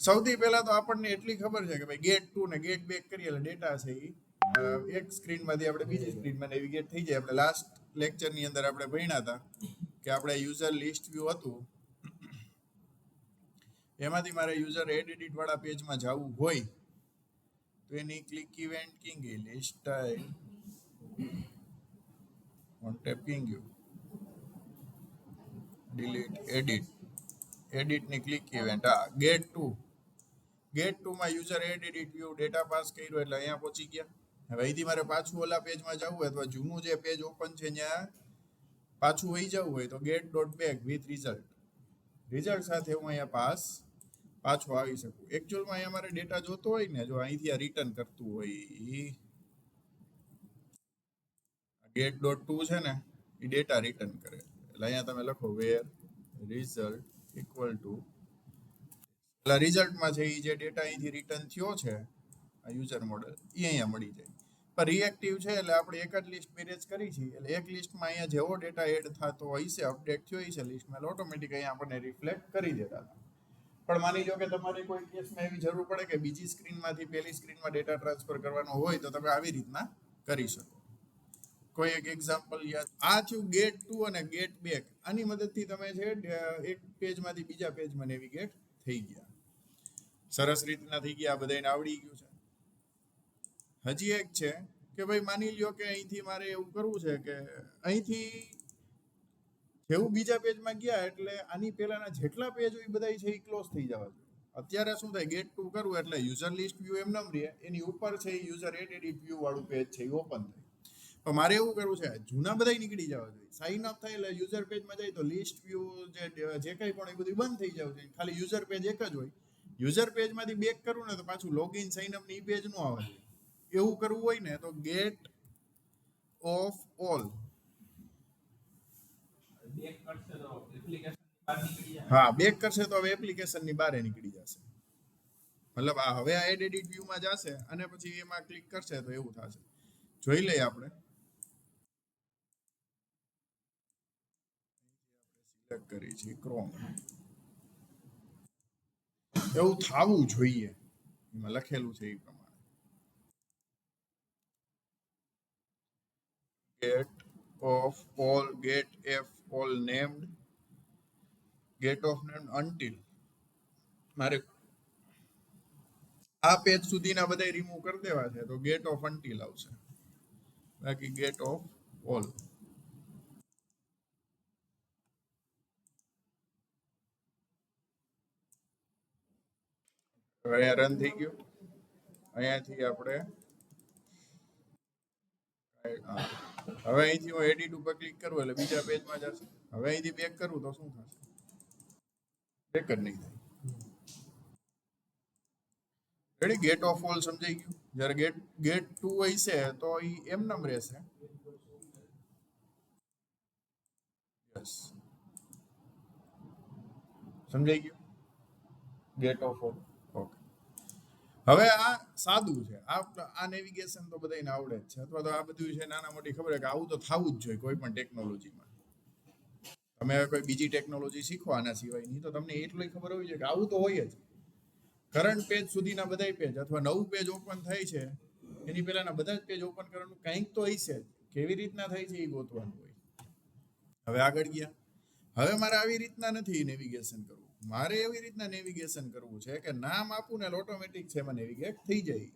સૌથી પહેલા તો આપણને એટલી ખબર છે કે ભાઈ ગેટ 2 ને ગેટ બેક કરીએ એટલે ડેટા છે એ એક સ્ક્રીનમાંથી આપણે બીજી સ્ક્રીનમાં નેવિગેટ થઈ જાય. આપણે લાસ્ટ લેક્ચરની અંદર આપણે ભણ્યા હતા કે આપણે યુઝર લિસ્ટ વ્યૂ હતું, એમાંથી મારે યુઝર એડિટ વાળા પેજમાં જવું હોય તો એની click event king list type on tap king you delete એડિટની ક્લિક ઇવેન્ટ. હા, ગેટ 2 માં user edit view data pass કર્યો એટલે અહીંયા પહોંચી ગયા. હવે અહીંથી મારે પાછું ઓલા પેજમાં જવું હોય અથવા જૂનું જે પેજ ઓપન છે ત્યાં પાછું વહી જવું હોય તો get dot back with result સાથે હું અહીંયા પાછો આવી શકું. એકચ્યુઅલમાં અહીંયા મારે ડેટા જોતો હોય ને, જો અહીંથી આ રિટર્ન કરતું હોય, ગેટ ડોટ 2 છે ને એ ડેટા રિટર્ન કરે. એટલે અહીંયા તમે લખો વેર રિઝલ્ટ ઇક્વલ ટુ, એટલે રિઝલ્ટમાં છે એ જે ડેટા અહીંથી રિટર્ન થયો છે આ યુઝર મોડેલ એ અહીંયા મળી જાય. પણ રિએક્ટિવ છે એટલે આપણે એક જ લિસ્ટ મેરેજ કરી છે એટલે એક લિસ્ટમાં અહીંયા જેવો ડેટા એડ થતો હોય છે, અપડેટ થયો છે લિસ્ટમાં, ઓટોમેટિક અહીંયા આપણને રિફ્લેક્ટ કરી દેતા હતા. પણ માની લો કે તમારે કોઈ કેસમાં એવી જરૂર પડે કે બીજી સ્ક્રીનમાંથી પહેલી સ્ક્રીનમાં ડેટા ટ્રાન્સફર કરવાનો હોય તો તમે આવી રીતના કરી શકો. કોઈ એક એક્ઝામ્પલ યાદ, આ થયું ગેટ 2 અને ગેટ બેક. આની મદદથી તમે છે એક પેજમાંથી બીજા પેજમાં નેવિગેટ થઈ ગયા. સરસ રીતના થઈ ગયા, બધાને આવડી ગયું છે. હજી એક છે કે ભાઈ માની લ્યો કે અહીંથી મારે એવું કરવું છે કે અહીંથી જેવું બીજા પેજમાં ગયા એટલે આની પહેલાના જેટલા પેજ હોય બધા છે એ ક્લોઝ થઈ જવા જોઈએ. અત્યારે શું થાય, ગેટ 2 કરવું એટલે યુઝર લિસ્ટ વ્યૂ એમ નમ રહે, એની ઉપર છે યુઝર એડિટ વ્યૂ વાળું પેજ છે એ ઓપન થાય. તો મારે એવું કરવું છે જૂના બધા નીકળી જવા જોઈએ. સાઇન અપ થાય એટલે યુઝર પેજમાં જાય તો લિસ્ટ વ્યૂ જે કંઈ પણ એ બધું બંધ થઈ જવું જોઈએ. ખાલી યુઝર પેજ એક જ હોય. યુઝર પેજમાંથી બેક કરવું ને તો પાછું લોગિન સાઇન અપ ની પેજ નો આવે. એવું કરવું હોય ને તો ગેટ ઓફ ઓલ, હા બેક કરશે તો હવે એપ્લિકેશનની બહાર નીકળી જશે. મતલબ આ હવે આ એડિટ વ્યૂમાં જશે અને પછી એમાં ક્લિક કરશે તો એવું થશે. જોઈ લઈએ આપણે, સિલેક્ટ કરી છે ક્રોમ, એવું થવું જોઈએ એમાં લખેલું છે એ પ્રમાણે. Get of all, get of all named, get of named until. મારે આ પેજ સુધીના બધા રિમૂવ કરી દેવા છે તો ગેટ ઓફ અનટિલ આવશે. બાકી ગેટ ઓફ ઓલ. હવે અહીંયા રન થઈ ગયું. અહીંયાથી આપણે હવે અહીંથી હું એડિટ ઉપર ક્લિક કરું એટલે બીજા પેજમાં જશે. હવે અહીંથી બેક કરું તો શું થશે? બેક જ નહીં થાય. રેડી, ગેટ ઓફ ઓલ સમજાઈ ગયું. જ્યારે ગેટ 2 હશે તો એ એમનેમ રહેશે. યસ, સમજાઈ ગયું ગેટ ઓફ ઓલ. ઓકે, હવે આ સાદું છે. આ નેવિગેશન તો બધાને આવડે જ છે, અથવા તો આ બધું છે નાના મોટી ખબર છે કે આવું તો થવું જ જોઈએ કોઈ પણ ટેકનોલોજીમાં. તમે કોઈ બીજી ટેકનોલોજી શીખો આના સિવાયની તો તમને એટલું ખબર હોવી જોઈએ કે આવું તો હોય જ. કરંટ પેજ સુધીના બધા પેજ અથવા નવું પેજ ઓપન થાય છે એની પહેલાના બધા જ પેજ ઓપન કરવાનું કંઈક તો હશે જ. કેવી રીતના થાય છે એ ગોતવાનું હોય. હવે આગળ ગયા. હવે મારે આવી રીતના નથી નેવિગેશન કરવું. મારે એવી રીતના નેવિગેશન કરવું છે કે નામ આપું ને ઓટોમેટિક છે એમાં નેવિગેટ થઈ જાય.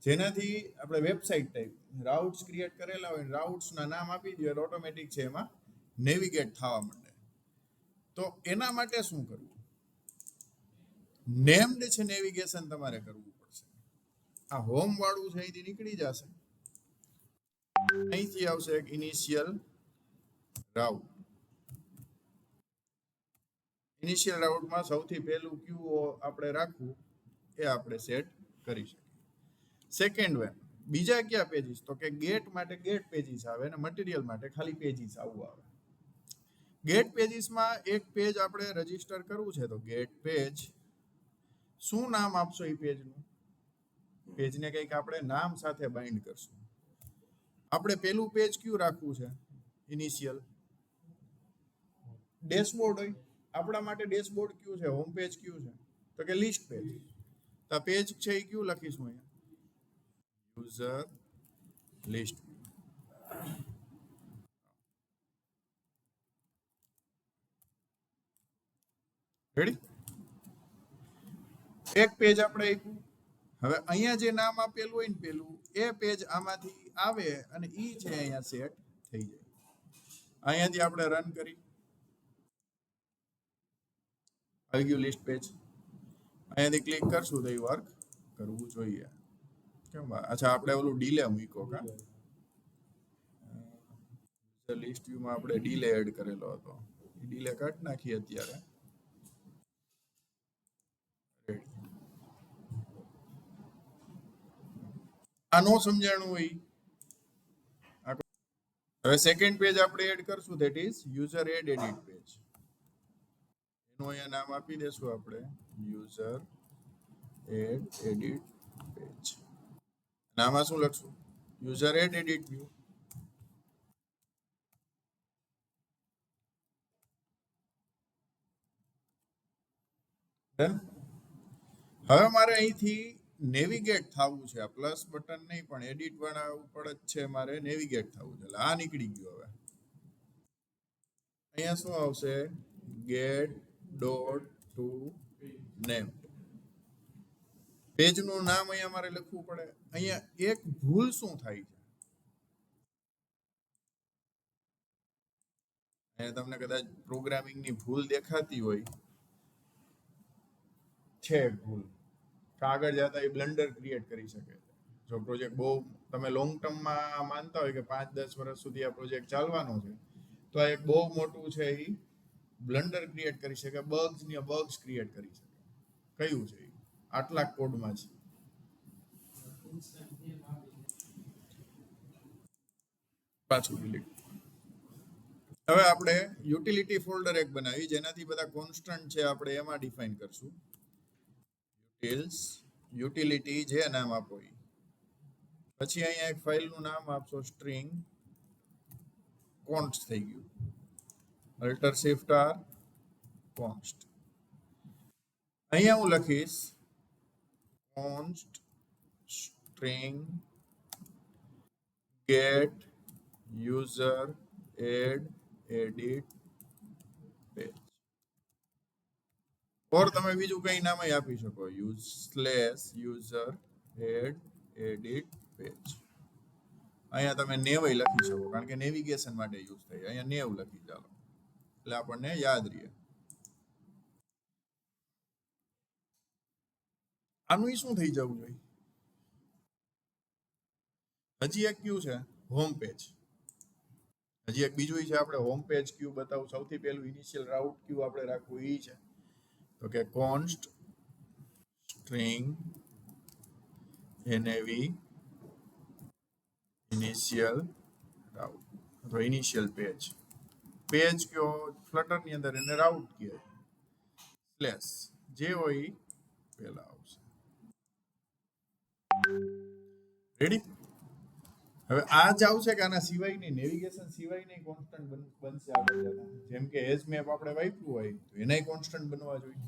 જેનાથી આપણે વેબસાઇટ ટાઈપ રાઉટ્સ ક્રિએટ કરેલા હોય, રાઉટ્સના નામ આપી દઈએ એટલે ઓટોમેટિક છે એમાં નેવિગેટ થવા માંડે. તો એના માટે શું કરવું? નેમ્ડ છે નેવિગેશન તમારે કરવું પડશે. આ હોમ વાળું છે અહીંથી નીકળી જશે. અહીંથી આવશે એક ઇનિશિયલ રાઉટ. ઇનિશિયલ રાઉટમાં સૌથી પહેલું ક્યુ આપણે રાખવું એ આપણે સેટ કરી શકીએ. સેકન્ડ વે બીજા કયા પેજીસ? તો કે ગેટ માટે ગેટ પેજીસ આવે અને મટીરિયલ માટે ખાલી પેજીસ આવું આવે. ગેટ પેજીસમાં એક પેજ આપણે રજીસ્ટર કરવું છે તો ગેટ પેજ. શું નામ આપશો એ પેજનું? પેજને કંઈક આપણે નામ સાથે બાઇન્ડ કરશું. આપણે પેલું પેજ કયું રાખવું છે? ઇનિશિયલ ડેશબોર્ડ હોય. આપણા માટે ડેશબોર્ડ કયું છે? હોમ પેજ કયું છે? તો કે લિસ્ટ પેજ. તો આ પેજ છે એ કયું લખીશું અહીંયા? User list. રેડી? એક પેજ આપણે આપ્યું. હવે અહીંયા જે નામ આપેલું હોય ને પેલું એ પેજ આમાંથી આવે અને ઈ છે અહીંયા સેટ થઈ જાય. અહીંયાથી આપણે રન કરી, આવી ગયું લિસ્ટ પેજ. અહીંયાથી ક્લિક કરશું તો એ વર્ક કરવું જોઈએ. કેમ? અચ્છા, આપણે ઓલું ડીલે મૂક્યો કા? લિસ્ટ વ્યૂમાં આપણે ડીલે એડ કરેલો હતો. એ ડીલે કાઢી નાખીએ અત્યારે. આ નો સમજાણું હોય. હવે સેકન્ડ પેજ આપણે એડ કરશું, that is user add edit page. એનું અહીંયા નામ આપી દેશું આપણે, યુઝર એડ એડિટ પેજ. નામાં શું લખશું? User add edit view. હવે મારે અહીંથી નેવિગેટ થવું છે. આ પ્લસ બટન નહીં પણ એડિટ વાળા ઉપર જ છે, મારે નેવિગેટ થવું છે. એટલે આ નીકળી ગયું. હવે અહીંયા શું આવશે? Get dot to name. પેજનું નામ અહીંયા મારે લખવું પડે. અહીંયા એક ભૂલ શું થાય છે? અહીંયા તમને કદાચ પ્રોગ્રામિંગની ભૂલ દેખાતી હોય છે. ભૂલ આગળ જતા એ બ્લન્ડર ક્રિએટ કરી શકે છે. જો પ્રોજેક્ટ બહુ તમે લોંગ ટર્મમાં માનતા હોય કે 5-10 વર્ષ સુધી આ પ્રોજેક્ટ ચાલવાનો છે, તો આ એક બહુ મોટું છે એ બ્લન્ડર ક્રિએટ કરી શકે, બગ્સ ક્રિએટ કરી શકે. કયું છે? આટલા કોડમાં છે. પાછું ડિલીટ. હવે આપણે યુટિલિટી ફોલ્ડર એક બનાવી, જેનાથી બધા કોન્સ્ટન્ટ છે આપણે એમાં ડિફાઇન કરશું. યુટિલિટી જે નામ આપો એ. પછી અહીંયા એક ફાઇલનું નામ આપશો, સ્ટ્રિંગ કોન્સ્ટ થઈ ગયું. Alter shift R const. અહીંયા હું લખીશ const string get user add edit page. Or તમે બીજું કઈ નામ આપી શકો, યુઝર એડ એડિટ પેજ. અહીંયા તમે નેવ લખી શકો, કારણ કે નેવિગેશન માટે યુઝ થાય. અહીંયા નેવ લખી ચાલો, એટલે આપણને યાદ રહે. આનું શું થઈ જવું જોઈએ? હજી એક ક્યુ છે હોમ પેજ. હજી એક બીજું છે, આપણે હોમ પેજ ક્યુ બતાવું. સૌથી પહેલું ઇનિશિયલ રાઉટ ક્યુ આપણે રાખવું એ છે, તો કે કોન્સ્ટ સ્ટ્રિંગ nav ઇનિશિયલ રાઉટ અથવા ઇનિશિયલ પેજ. પેજ કયો ફ્લટર ની અંદર એને રાઉટ કહે. સ્લેશ જે હોય પહેલા આવશે. રેડી? હવે આ જ આવશે કે આના સિવાયની નેવિગેશન સિવાયની કોન્સ્ટન્ટ બનશે આગળ જતા? જેમ કે એજ મેપ આપણે વાપર્યું હોય તો એનાય કોન્સ્ટન્ટ બનવા જોઈએ.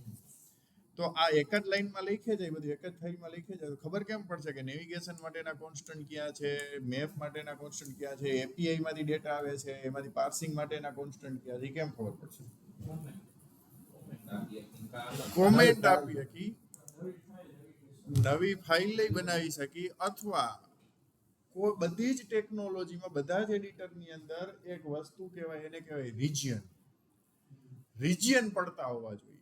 તો આ એક જ લાઈનમાં લખે જાય, બધું એક જ ફાઇલમાં લખે જાય, તો ખબર કેમ પડશે કે નેવિગેશન માટેના કોન્સ્ટન્ટ ક્યાં છે, મેપ માટેના કોન્સ્ટન્ટ ક્યાં છે, એપીઆઈ માંથી ડેટા આવે છે એમાંથી પાર્સિંગ માટેના કોન્સ્ટન્ટ ક્યાં છે, કેમ ખબર પડશે? કોમેન્ટ આપી શકી, નવી ફાઇલ લઈ બનાવી શકી, અથવા કોઈ બધી જ ટેકનોલોજીમાં બધા જ એડિટરની અંદર એક વસ્તુ કહેવાય, એને કહેવાય રિજિયન. રિજિયન પડતા હોવા જોઈએ.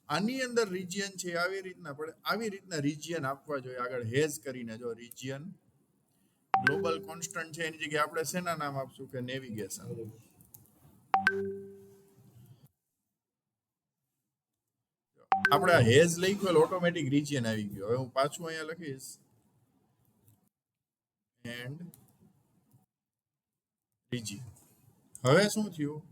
આની અંદર રિજિયન છે આવી રીતના પડે, આવી રીતના રિજિયન આપવા જોઈએ આગળ હેઝ કરીને. જો રિજિયન ગ્લોબલ કોન્સ્ટન્ટ છે એની જગ્યાએ આપણે શેના નામ આપશું કે નેવિગેશન. આપણે હેઝ લખ્યું ઓટોમેટિક રિજિયન આવી ગયો. હવે હું પાછું અહીંયા લખીશ એન્ડ રિજિયન. હવે શું થયું?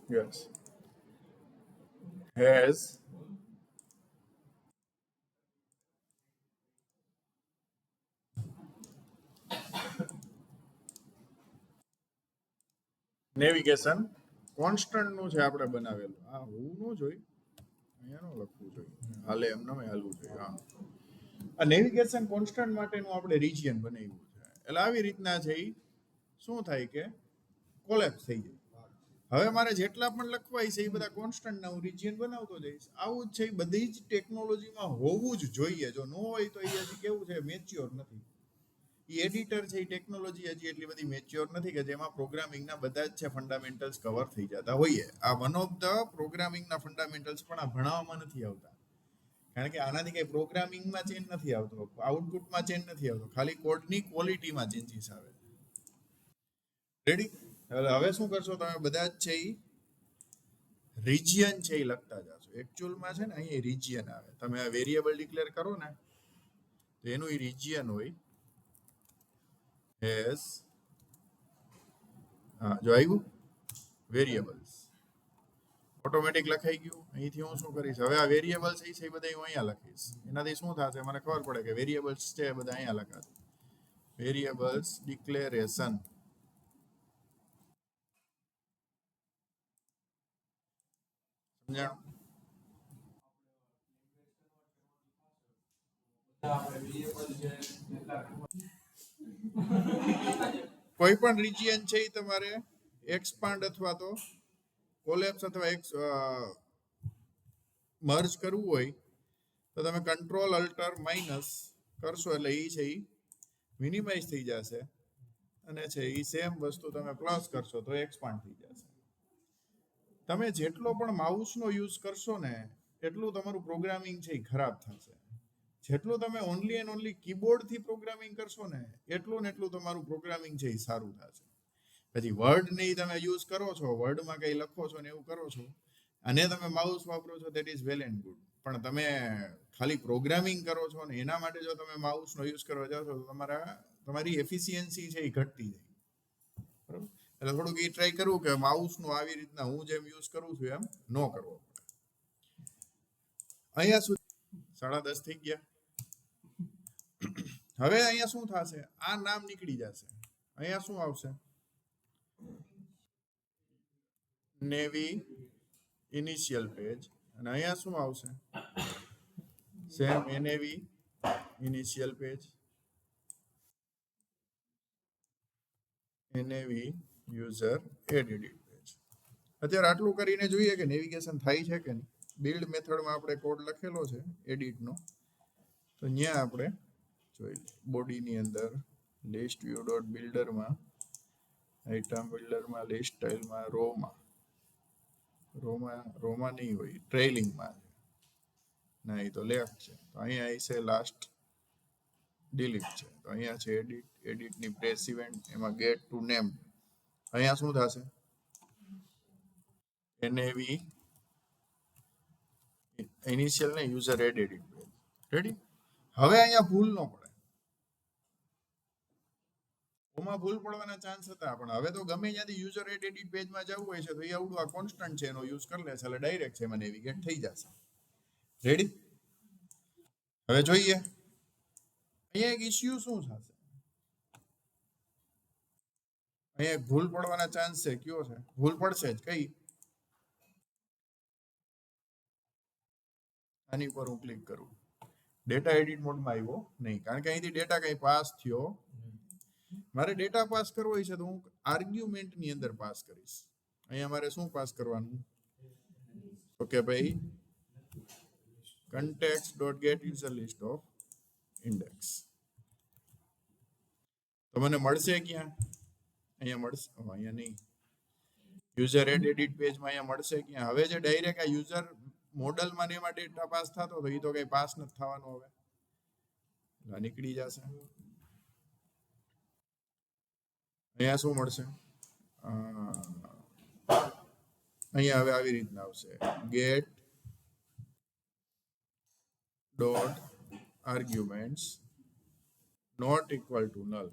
Yes. Has નેવિગેશન કોન્સ્ટન્ટ નું છે આપણે બનાવેલું. આ હું નો જોઈ, અહીંયા નો લખવું જોઈએ, હાલે એમ ન હાલવું જોઈએ. હા, આ નેવિગેશન કોન્સ્ટન્ટ માટેનું આપણે રિજિયન બનાવ્યું છે. એટલે આવી રીતના છે એ શું થાય કે કોલેપ્સ થઈ જાય. હવે મારે જેટલા પણ લખવાય છે એ બધા કોન્સ્ટન્ટના હું રિજિયન બનાવતો જઈશ. આવું જ છે એ બધી જ ટેકનોલોજીમાં હોવું જ જોઈએ. જો ન હોય તો એ હજી કેવું છે, મેચ્યોર નથી. એ એડિટર છે એ ટેકનોલોજી હજી એટલી બધી મેચ્યોર નથી કે જેમાં પ્રોગ્રામિંગના બધા જ છે ફંડામેન્ટલ્સ કવર થઈ જતા હોઈએ. આ વન ઓફ ધ પ્રોગ્રામિંગના ફંડામેન્ટલ્સ પણ આ ભણાવવામાં નથી આવતા. કારણ કે આનાથી કઈ પ્રોગ્રામિંગમાં ચેન્જ નથી આવતો, આઉટપુટમાં ચેન્જ નથી આવતો, ખાલી કોડની ક્વોલિટીમાં ચેન્જીસ આવે. રેડી? હવે શું કરશો તમે બધા જ છે એ રિજિયન છે એ લખતા જશો. એકચ્યુઅલમાં છે ને અહીંયા રિજિયન આવે. તમે આ વેરિયેબલ ડિક્લેર કરો ને તો એનું એ રિજિયન હોય એઝ, હા જો આવ્યું વેરિયેબલ્સ ઓટોમેટિક લખાઈ ગયું. અહીંથી હું શું કરીશ, હવે આ વેરિયેબલ્સ છે એ બધા હું અહીંયા લખીશ. એનાથી શું થશે મને ખબર પડે કે વેરિયેબલ્સ છે એ બધા અહીંયા લખાશે. Variables declaration. સમજાણું? કોઈ પણ રિજિયન છે એ તમારે એક્સપાન્ડ અથવા તો કોલેપ્સ અથવા મર્જ કરવું હોય તો તમે કંટ્રોલ અલ્ટર માઇનસ કરશો એટલે એ છે એ મિનિમાઇઝ થઈ જશે. અને છે એ સેમ વસ્તુ તમે પ્લસ કરશો તો એક્સપાન્ડ થઈ જશે. તમે જેટલો પણ માઉસનો યુઝ કરશો ને એટલું તમારું પ્રોગ્રામિંગ છે એ ખરાબ થશે. જેટલું તમે ઓનલી એન્ડ ઓનલી કીબોર્ડથી પ્રોગ્રામિંગ કરશો ને એટલું તમારું પ્રોગ્રામિંગ છે એ સારું થશે. પછી વર્ડ ને તમે યુઝ કરો છો, વર્ડમાં કંઈ લખો છો ને એવું કરો છો, અને તમે માઉસ વાપરો છો, that is well and good. પણ તમે ખાલી પ્રોગ્રામિંગ કરો છો ને એના માટે જો તમે માઉસનો યુઝ કરવા જાઓ છો તો તમારી એફિશિયન્સી છે એ ઘટતી જાય. બરાબર? એટલે થોડુંક એ ટ્રાય કરવું કે માઉસનો આવી રીતના હું જેમ યુઝ કરું છું એમ ન કરવો પડે. અહીંયા સુધી 10:30 થઈ ગયા. હવે અહીંયા શું થશે, આ નામ નીકળી જશે. અહીંયા શું આવશે, નેવી ઇનિશિયલ પેજ. અને અહીંયા શું આવશે, same NAV initial page, NAV user edit page. અત્યારે આટલું કરીને જોઈએ કે નેવિગેશન થાય છે કે નહીં. બિલ્ડ મેથડમાં આપણે કોડ લખેલો છે એડિટનો, તો અહીંયા આપણે જોઈ બોડીની અંદર લિસ્ટ વ્યૂ ડોટ બિલ્ડરમાં, આઇટમ બિલ્ડરમાં, લિસ્ટ સ્ટાઇલમાં, રોમાં નહીં હોય, ટ્રેલિંગમાં છે. ના એ તો લેફ્ટ છે. તો અહીંયા છે લાસ્ટ ડિલીટ છે. તો અહીંયા છે એડિટની પ્રેસ ઇવેન્ટ, એમાં ગેટ ટુ નેમ. અહીંયા શું થશે, એનએવી ઇનિશિયલ ને યુઝર એડિટ પેજ. રેડી? હવે અહીંયા ભૂલ ન પડે. ઓમાં ભૂલ પડવાના ચાન્સ હતા, પણ હવે તો ગમે ત્યાંથી યુઝર એડિટ પેજમાં જવું હોય છે તો એ આવડું આ કોન્સ્ટન્ટ છે એનો યુઝ કરી લેશે એટલે ડાયરેક્ટ છે એમાં નેવિગેટ થઈ જશે. રેડી? હવે જોઈએ અહીંયા એક ઇશ્યુ શું થશે. અહીંયા એક ભૂલ પડવાના ચાન્સ છે. કયો છે? ભૂલ પડશે જ. કઈ? આની પર હું ક્લિક કરું, ડેટા એડિટ મોડમાં આવ્યો નહીં, કારણ કે અહીંથી ડેટા કઈ પાસ થયો. મારે ડેટા પાસ કરવો હોય છે તો હું આર્ગ્યુમેન્ટની અંદર પાસ કરીશ. અહીંયા મારે શું પાસ કરવાનું, ઓકે ભાઈ, context.get user list of index. તો મને મળશે ક્યાં, અહીંયા મળશે, અહીંયા નહીં, યુઝર એડિટ પેજમાં અહીંયા મળશે ક્યાં. હવે જે ડાયરેક્ટ આ યુઝર મોડલમાં ને એમાં ડેટા પાસ થતો તો એ તો કઈ પાસ નથી થવાનો. હવે નીકળી જશે. અહીંયા શું મળશે, અહીંયા હવે આવી રીતના આવશે, get dot arguments not equal to null.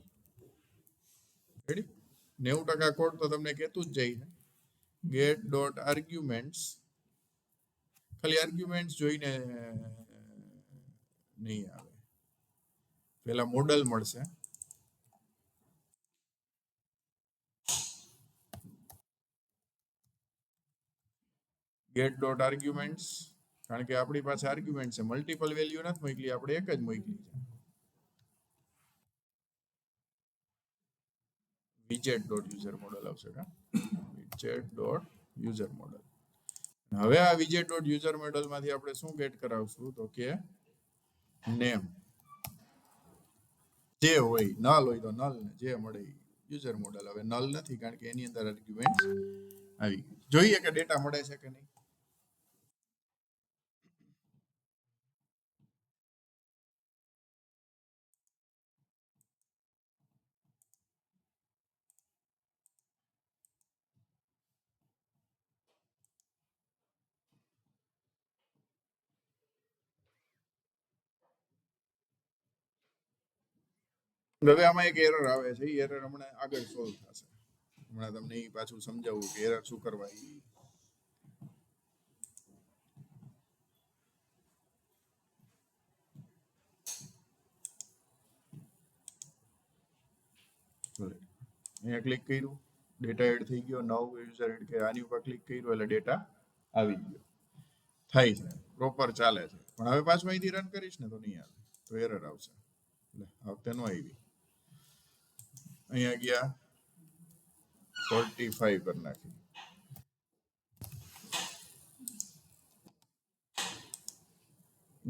Ready? 90% code તો તમને કહેતું જ જાય છે get dot arguments ખાલી આર્ગ્યુમેન્ટ્સ જોઈને નહીં આવે, પેલા મોડલ મળશે. get dot arguments કારણ કે આપણી પાસે આર્ગ્યુમેન્ટ છે, મલ્ટિપલ વેલ્યુ નથી મોકલી, આપણે એક જ મોકલી છે. widget dot user model આવશે કા widget dot user model. હવે આ widget dot user model માંથી આપણે શું ગેટ કરાવશું તો કે નેમ જે હોય, નલ હોય તો નલ ને જે મળે યુઝર મોડલ. હવે નલ નથી કારણ કે એની અંદર આર્ગ્યુમેન્ટ આવી ગયું. જોઈએ કે ડેટા મળે છે કે નહીં. હવે આમાં એક એરર આવે છે, એ એરર હમણાં આગળ સોલ્વ થશે. હમણાં તમને એ પાછું સમજાવવું કે એરર શું કરવા. અહીંયા ક્લિક કર્યું, ડેટા એડ થઈ ગયો. નવ યુઝર એડ કે આની ઉપર ક્લિક કર્યું એટલે ડેટા આવી ગયો. થાય છે, પ્રોપર ચાલે છે. પણ હવે પાછું અહીંથી રન કરીશ ને તો નહીં આવે, તો એરર આવશે. એટલે આ વખતે નો આવી. અહીંયા ગયા 45 કરી નાખી.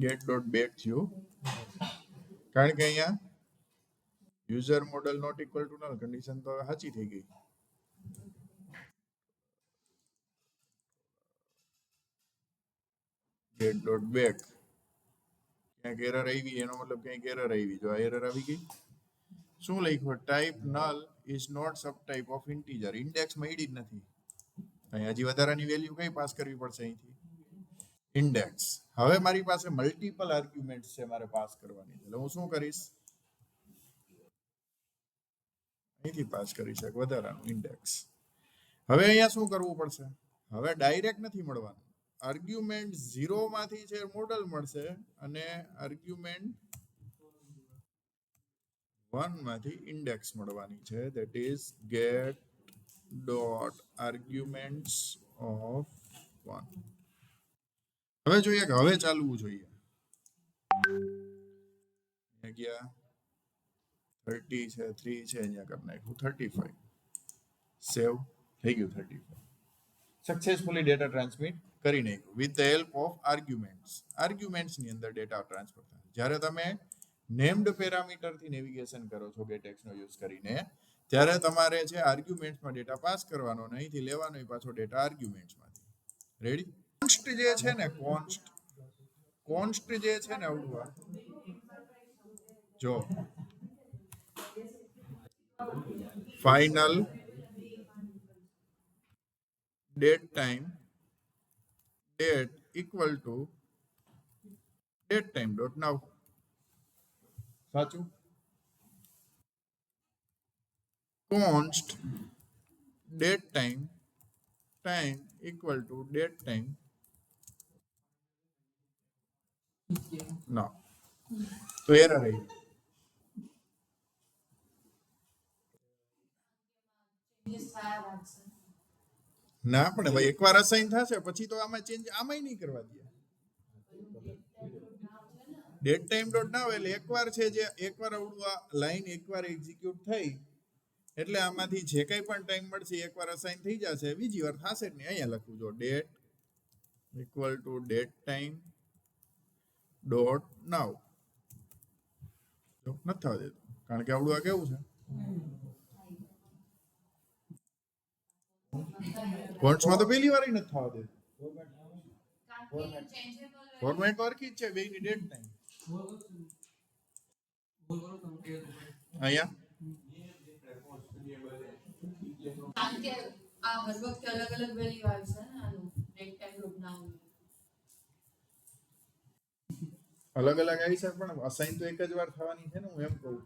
get dot back થયું કારણ કે અહીંયા user model not equal to null condition તો સાચી થઈ ગઈ. get dot back ક્યાંક એરર આવી, એનો મતલબ ક્યાંક એરર આવી. જો આ એરર આવી ગઈ, શું લખ્યું? Type null is not subtype of integer. Index મળી જ નથી. અહીં હજી વધારાની વેલ્યુ કઈ પાસ કરવી પડશે અહીંથી? ઇન્ડેક્સ. હવે મારી પાસે મલ્ટિપલ આર્ગ્યુમેન્ટ છે, મારે પાસ કરવાની છે. એટલે હું શું કરીશ? અહીંથી પાસ કરી શકે વધારાનું ઇન્ડેક્સ. હવે અહીંયા શું કરવું પડશે? હવે ડાયરેક્ટ નથી મળવાનું. આર્ગ્યુમેન્ટ 0 માંથી છે મોડલ મળશે અને આર્ગ્યુમેન્ટ 1 માંથી ઇન્ડેક્સ મળવાની છે. That is get dot arguments of 1. હવે જોઈએ કે હવે ચાલવું જોઈએ. ગયા 30 છે, 3 છે, અહીંયા કરી નાખ્યું 35. સેવ થઈ ગયું 35. સક્સેસફુલી ડેટા ટ્રાન્સમિટ કરી નાખ્યું with the help of arguments. આર્ગ્યુમેન્ટ્સની અંદર ડેટા ટ્રાન્સફર થાય. જ્યારે તમે નેમ્ડ પેરામીટરથી નેવિગેશન કરો છો ગેટેક્સનો યુઝ કરીને, ત્યારે તમારે છે આર્ગ્યુમેન્ટ્સમાં ડેટા પાસ કરવાનો, અહીંથી લેવાનો પાછો ડેટા આર્ગ્યુમેન્ટ્સમાંથી. રેડી? કોન્સ્ટ જે છે ને, કોન્સ્ટ જે છે ને આવડું જો final date time date equal to date time dot now. સાચું? const date time equal to date time. No, તો એરર આવી. ના પણ ભાઈ એકવાર અસાઇન થશે પછી તો આમાં ચેન્જ આમાંય નહીં કરવા દે. ડેટ ટાઈમ ડોટ નાવ એટલે એકવાર છે જે એકવાર આવડું આ લાઈન એકવાર એક્ઝિક્યુટ થઈ એટલે આમાંથી જે કંઈ પણ ટાઈમ મળશે એકવાર અસાઇન થઈ જશે, બીજી વાર થશે જ નહીં. અહીંયા લખું જો date equal to date time dot now. નથી થવા દેતું કારણ કે આવડું આ કેવું છે, કોન્ટ્સમાં તો પહેલી વાર નથી થવા દેતું. ફોર્મેટ વર્કી જ છે બેની ડેટ ટાઈમ. અહીંયા અલગ અલગ આવી છે પણ અસાઇન તો એક જ વાર થવાની છે ને, હું એમ કહું.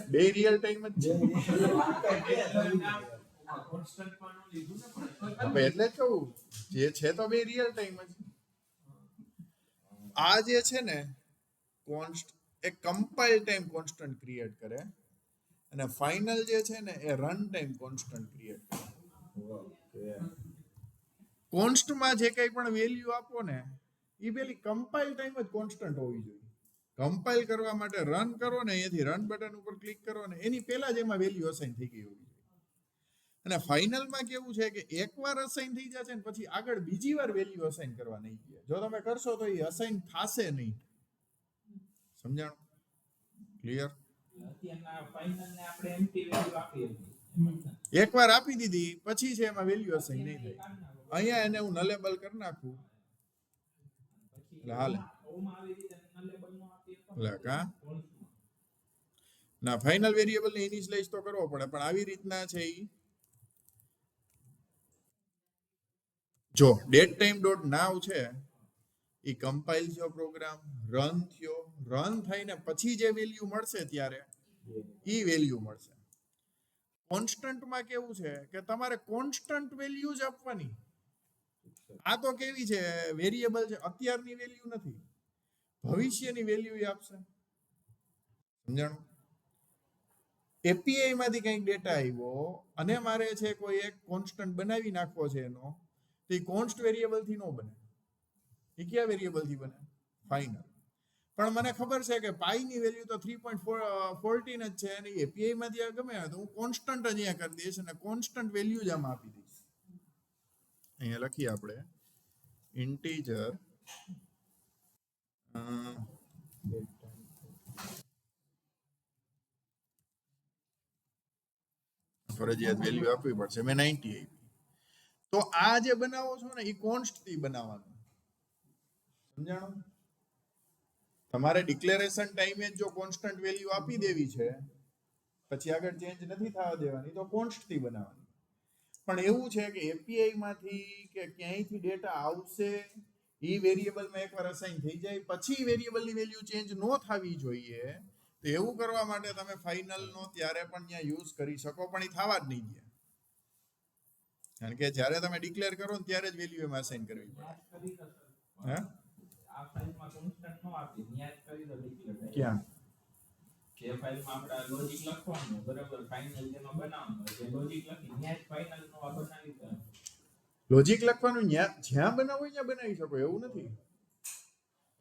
બે રિયલ ટાઈમ જ છે હવે એટલે જ કહું જે છે તો બે રિયલ ટાઈમ જ આ જે છે ને કોન્સ્ટ એ કમ્પાઇલ ટાઈમ કોન્સ્ટન્ટ ક્રિએટ કરે અને ફાઇનલ જે છે ને એ રન ટાઈમ કોન્સ્ટન્ટ ક્રિએટ કરે કોન્સ્ટમાં જે કંઈ પણ વેલ્યુ આપો ને એ પેલી કમ્પાઇલ ટાઈમ જ કોન્સ્ટન્ટ હોવી જોઈએ કમ્પાઇલ કરવા માટે રન કરો ને અહીંયાથી રન બટન ઉપર ક્લિક કરો ને એની પહેલા જ એમાં વેલ્યુ અસાઇન થઈ ગઈ હોવી જોઈએ અને ફાઇનલમાં કેવું છે કે એકવાર અસાઇન થઈ જશે ને પછી આગળ બીજી વાર વેલ્યુ અસાઇન કરવા નહીં ગયા જો તમે કરશો તો એ અસાઇન થશે નહીં સમજાણું ક્લિયર એકવાર આપી દીધી પછી છે એમાં વેલ્યુ અસાઇન નહીં થાય અહીંયા એને હું નલેબલ કરી નાખું એટલે હાલે એટલે કા ના ફાઇનલ વેરિયેબલ ને ઇનિશિયલાઇઝ તો કરવો પડે પણ આવી રીતના છે ઈ જો ડેટ ટાઈમ ડોટ નાવ છે એ કમ્પાઇલ થયો પ્રોગ્રામ રન થઈને પછી જે વેલ્યુ મળશે ત્યારે ઈ વેલ્યુ મળશે કોન્સ્ટન્ટમાં કેવું છે કે તમારે કોન્સ્ટન્ટ વેલ્યુ જ આપવાની આ તો કેવી છે વેરિયેબલ છે અત્યારની વેલ્યુ નથી ભવિષ્યની વેલ્યુ આપશે સમજાણું એપીઆઈ માંથી કંઈક ડેટા આવ્યો અને મારે છે કોઈ એક કોન્સ્ટન્ટ બનાવી નાખવો છે એનો તો એ કોન્સ્ટ વેરિયેબલ થી નો બને એ કયા વેરિયેબલ થી બને ફાઇનલ પણ મને ખબર છે કે પાઈ ની વેલ્યુ તો 3.14 જ છે અને એપીઆઈ માંથી ગમે તો હું કોન્સ્ટન્ટ જ અહીંયા કરી દઈશ અને કોન્સ્ટન્ટ વેલ્યુ જ આમાં આપી દઈશ અહીંયા લખીએ આપણે ઇન્ટીજર ફરજિયાત વેલ્યુ આપવી પડશે મેં 90 આપી તો આ જે બનાવો છો ને એ કોન્સ્ટ થી બનાવવાનું સમજાણું તમારે ડિક્લેરેશન ટાઈમે જો કોન્સ્ટન્ટ વેલ્યુ આપી દેવી છે પછી આગળ ચેન્જ નથી થવા દેવાની તો કોન્સ્ટ થી બનાવવાની પણ એવું છે કે એપીઆઈ માંથી કે ક્યાંયથી ડેટા આવશે એ વેરિયેબલમાં એકવાર અસાઇન થઈ જાય પછી વેરિયેબલની વેલ્યુ ચેન્જ ન થવી જોઈએ તો એવું કરવા માટે તમે ફાઇનલ નો ત્યારે પણ ત્યાં યુઝ કરી શકો પણ એ થવા જ નહીં દે કારણ કે જ્યારે તમે ડિક્લેર કરો ને ત્યારે જ વેલ્યુ એમાં અસાઇન કરવી પડે હે આ ફાઇલમાં કોન્સ્ટન્ટ નો આપી ન્યાય કરી દો ડિક્લેર ક્યાં કે ફાઇલમાં આપણે લોજિક લખવાનું બરાબર ફાઇનલ જેમાં બનાવવાનું જે લોજિક લખી ન્યાય ફાઇનલ નો આ બનાવી દો લોજિક લખવાનું જ્યાં બનાવો ત્યાં બનાવી શકો એવું નથી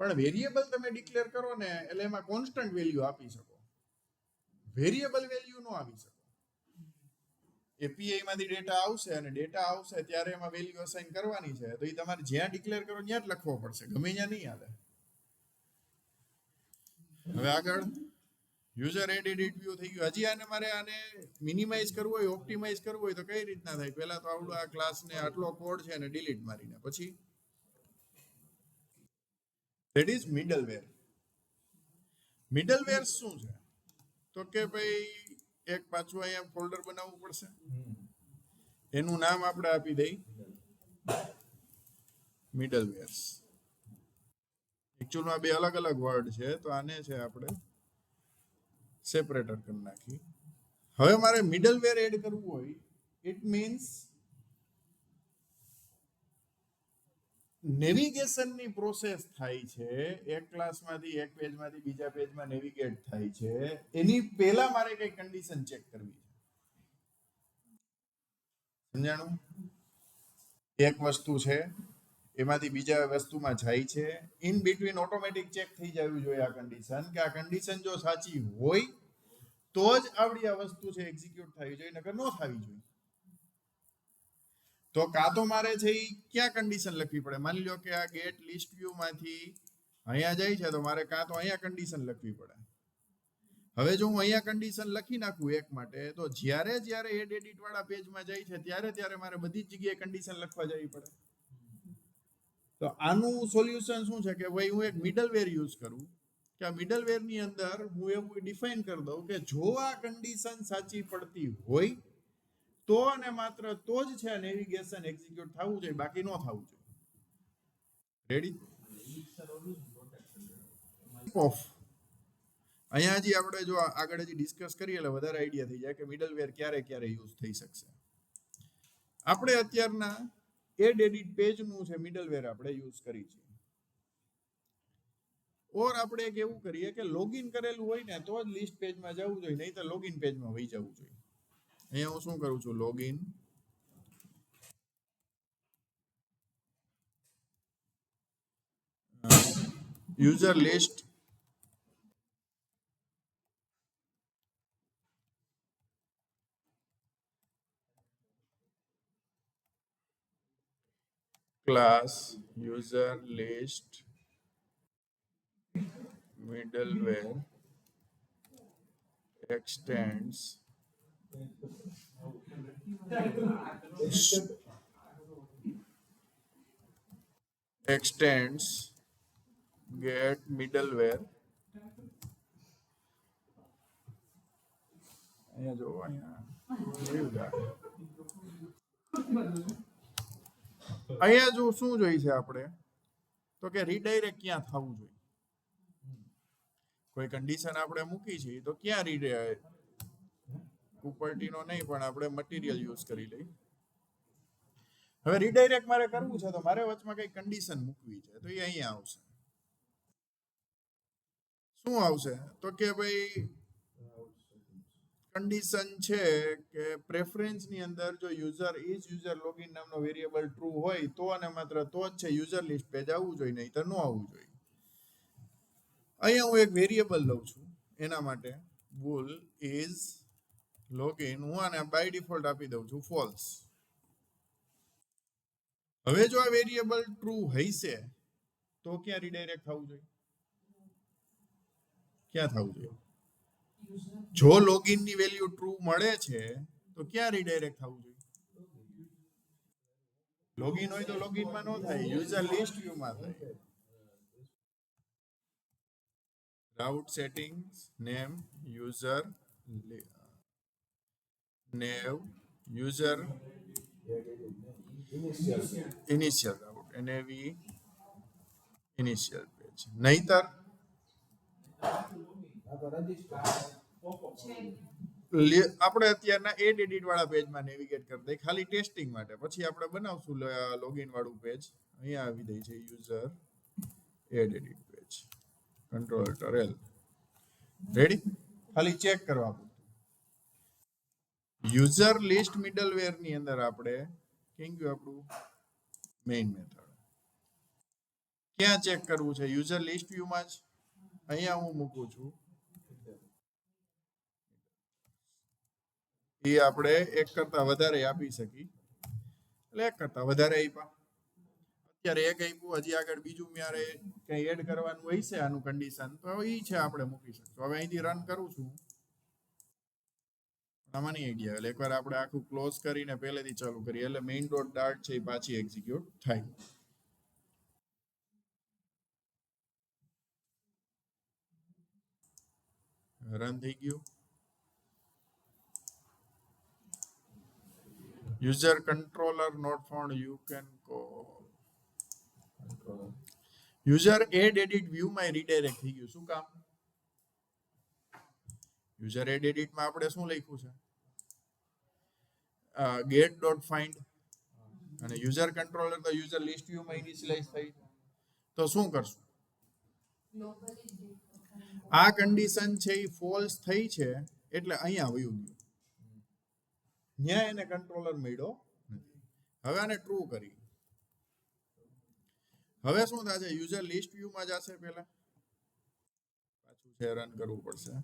પણ વેરિયેબલ તમે ડિક્લેર કરો ને એટલે એમાં કોન્સ્ટન્ટ વેલ્યુ આપી શકો વેરિયેબલ વેલ્યુ નો આપી શકો એપીઆઈ માંથી ડેટા આવશે અને ડેટા આવશે ત્યારે એમાં વેલ્યુ અસાઇન કરવાની છે તો એ તમારે જ્યાં ડિક્લેર કરો ત્યાં જ લખવો પડશે ગમે ત્યાં નહીં આવે હવે આગળ યુઝર એડિટ વ્યૂ થઈ ગયું હજી મારે આને મિનિમાઇઝ કરવું હોય ઓપ્ટિમાઇઝ કરવું હોય તો કઈ રીતના થાય પહેલા તો આવડું આ ક્લાસને આટલો કોડ છે ને ડિલીટ મારીને પછી ધેટ ઇઝ મિડલવેર શું છે તો કે ભાઈ એક પાછું અહીંયા ફોલ્ડર બનાવવું પડશે એનું નામ આપણે આપી દઈ મિડલવેર્સ એકચ્યુઅલમાં બે અલગ અલગ વર્ડ છે તો આને છે આપણે સેપરેટર કરી નાખી હવે મારે મિડલવેર એડ કરવું હોય ઇટ મીન્સ નેવિગેશનની પ્રોસેસ થાય છે એક ક્લાસમાંથી એક પેજમાંથી બીજા પેજમાં નેવિગેટ થાય છે એની પહેલા મારે કઈ કન્ડિશન ચેક કરવી છે સમજાણું એક વસ્તુ છે એમાંથી બીજા વસ્તુમાં જાય છે ઇન બિટવીન ઓટોમેટિક ચેક થઈ જવું જોઈએ આ કન્ડિશન કે આ કન્ડિશન જો સાચી હોય તો જ આવડી આ વસ્તુ છે એક્ઝિક્યુટ થવી જોઈએ નકર ન થવી જોઈએ તો કાં તો મારે છે એ ક્યાં કન્ડિશન લખવી પડે માની લો કે આ ગેટ લિસ્ટ વ્યૂ માંથી અહીંયા જાય છે તો મારે કાં તો અહીંયા કન્ડિશન લખવી પડે હવે જો હું અહીંયા કન્ડિશન લખી નાખું એક માટે તો જ્યારે એડ એડિટ વાળા પેજમાં જાય છે ત્યારે મારે બધી જ જગ્યાએ કન્ડિશન લખવા જવી પડે તો આનું સોલ્યુશન શું છે કે ભાઈ હું એક મિડલવેર યુઝ કરું કે આ મિડલવેર ની અંદર હું એવું ડિફાઇન કરી દઉં કે જો આ કન્ડિશન સાચી પડતી હોય તો અને માત્ર તો જ છે નેવિગેશન એક્ઝિક્યુટ થવું જોઈએ બાકી ન થવું જોઈએ રેડી ઓફ અહીંયા હજી આપણે જો આગળ હજી ડિસ્કસ કરીએ એટલે વધારે આઈડિયા થઈ જાય કે મિડલવેર ક્યારે ક્યારે યુઝ થઈ શકશે. આપણે અત્યારના એડ એડિટ પેજનું છે મિડલવેર આપણે યુઝ કરી છે. ઓર આપણે એક એવું કરીએ કે લોગિન કરેલું હોય ને તો જ લિસ્ટ પેજમાં જવું જોઈએ, નહીં તો લોગિન પેજમાં વહી જવું જોઈએ. અહીંયા હું શું કરું છું, login user list class user list middleware extends get middleware. અહીંયા જો અહીંયા અહીંયા જો શું જોઈ છે આપણે તો કે રીડાયરેક્ટ ક્યાં થવું જોઈએ. કોઈ કન્ડિશન આપણે મૂકી છે તો ક્યાં રીડાયરેક્ટ, પ્રોપર્ટીનો નહીં પણ આપણે મટીરિયલ યુઝ કરી લઈ. હવે રીડાયરેક્ટ મારે કરવું છે તો મારે વચમાં કઈ કન્ડિશન મૂકવી છે તો એ અહીંયા આવશે. શું આવશે તો કે ભાઈ કન્ડિશન છે કે પ્રેફરન્સ ની અંદર જો યુઝર લોગિન નામનો વેરિયેબલ ટ્રુ હોય તો અને માત્ર તો જ છે યુઝર લિસ્ટ પેજ આવવું જોઈએ, નહીં તો ન આવવું જોઈએ. અહીંયા હું એક વેરિયેબલ લઉં છું, એના માટે bool is login હું આને બાય ડિફોલ્ટ આપી દઉં છું ફોલ્સ. હવે જો આ વેરિયેબલ ટ્રુ હશે તો ક્યાં રીડાયરેક્ટ થવું જોઈએ, ક્યાં થવું જોઈએ? જો લોગિન ની વેલ્યુ ટ્રુ મળે છે તો ક્યાં રીડાયરેક્ટ થવું જોઈએ? લોગિન હોય તો લોગિન માં ન થાય, યુઝર લિસ્ટ વ્યૂ માં થાય. Route settings name user initial route nav initial page. નહીતર આપણે અત્યારના એડ એડિટ વાળા પેજમાં નેવિગેટ કરી દઈએ ખાલી ટેસ્ટિંગ માટે. પછી આપણે બનાવશું લોગિન વાળું પેજ. અહીંયા આવી દઈ છે user add edit page, Ctrl+L. Ready? ખાલી ચેક કરવા પૂરતું. યુઝર લિસ્ટ મિડલવેર ની અંદર આપણે કેમ ગયું આપણું મેઇન મેથડ ક્યાં ચેક કરવું છે? યુઝર લિસ્ટ વ્યૂ માં જ. અહીંયા હું મૂકું છું એ આપણે એક કરતા વધારે આપી શકી, એટલે એક કરતા વધારે આપ્યા. અત્યારે એક આપ્યું, હજી આગળ બીજું મારે કઈ એડ કરવાનું હોય છે આનું કન્ડિશન તો એ છે આપણે મૂકી શકશું. હવે અહીંથી રન કરું છું, આમાં નહીં આઈડિયા. એટલે એકવાર આપણે આખું ક્લોઝ કરીને પહેલેથી ચાલુ કરીએ એટલે મેઇન ડોટ ડાર્ટ છે એ પાછી એક્ઝિક્યુટ થાય. રન થઈ ગયું. User controller not found. You can call. User add edit view માં રીડાયરેક્ટ થઈ ગયું. શું કામ? User add edit માં આપણે શું લખ્યું છે? get.find અને user controller તો user list view માં ઇનિશિયલાઇઝ થઈ. તો શું કરશું? આ કન્ડિશન છે એ ફોલ્સ થઈ છે એટલે અહીંયા વયું ગયું. ન્યા એને કંટ્રોલર મળ્યો નથી. હવે આને ટ્રુ કરી. હવે શું થશે? યુઝર લિસ્ટ વ્યૂ માં જશે, પહેલા પાછું છે રન કરવું પડશે.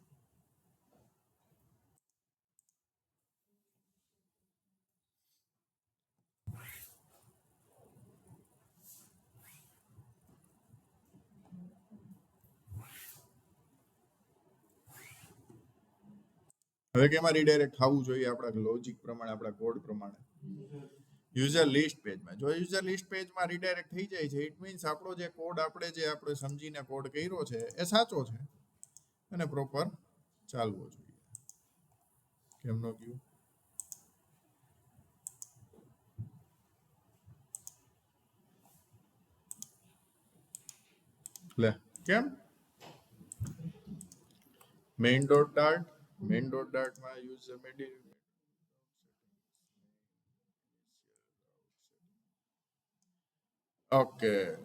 હવે કેમાં રીડાયરેક્ટ થવું જોઈએ? આપણા લોજિક પ્રમાણે, આપણા કોડ પ્રમાણે યુઝર લિસ્ટ પેજમાં. જો યુઝર લિસ્ટ પેજમાં રીડાયરેક્ટ થઈ જાય છે ઇટ મીન્સ આપણો જે કોડ આપણે સમજીને કોડ કર્યો છે એ સાચો છે અને પ્રોપર ચાલવો જોઈએ. કેમ નો ગયું? લે કેમ? main.dart માં user ઓકે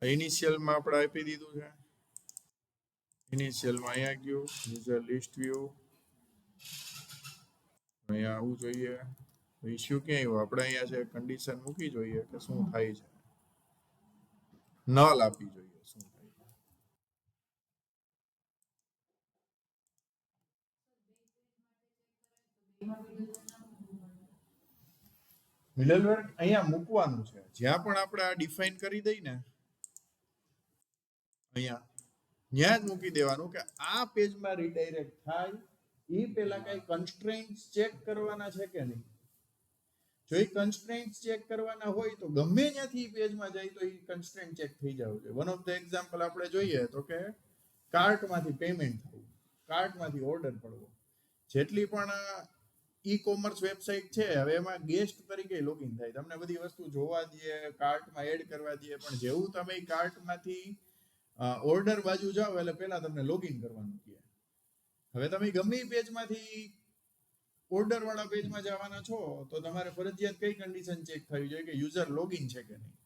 ઇનિશિયલ માં આપણે આપી દીધું છે ઇનિશિયલ માં અહીંયા ગયું યુઝર લિસ્ટ વ્યૂ અહીંયા આવવું જોઈએ ઇશ્યુ ક્યાં આવ્યો આપણે અહીંયા છે કન્ડિશન મૂકી જોઈએ કે શું થાય છે નલ આપી જોઈએ શું થાય છે મિડલવેર અહીંયા મૂકવાનું છે જ્યાં પણ આપણે આ ડિફાઇન કરી દઈ ને અહીંયા ત્યાં જ મૂકી દેવાનું કે આ પેજમાં રીડાયરેક્ટ થાય એ પેલા કઈ કન્સ્ટ્રેન્ટ્સ ચેક કરવાના છે કે નહીં જો એ કન્સ્ટ્રેન્ટ્સ ચેક કરવાના હોય તો ગમે ત્યાંથી પેજમાં જાય તો એ કન્સ્ટ્રેન્ટ ચેક થઈ જવું જોઈએ વન ઓફ ધ એક્ઝામ્પલ આપણે જોઈએ તો કે કાર્ટમાંથી પેમેન્ટ થવું કાર્ટમાંથી ઓર્ડર પડવો જેટલી પણ ઈ કોમર્સ વેબસાઇટ છે હવે એમાં ગેસ્ટ તરીકે લોગિન થાય તમને બધી વસ્તુ જોવા દે કાર્ટમાં એડ કરવા દે પણ જેવું તમે કાર્ટમાંથી ઓર્ડર બાજુ જાઓ એટલે પહેલા તમને લોગિન કરવાનું કહે હવે તમે ગમે પેજમાંથી ઓર્ડર વાળા પેજમાં જવાના છો તો તમારે ફરજિયાત કઈ કન્ડિશન ચેક થવી જોઈએ કે યુઝર લોગિન છે કે નહીં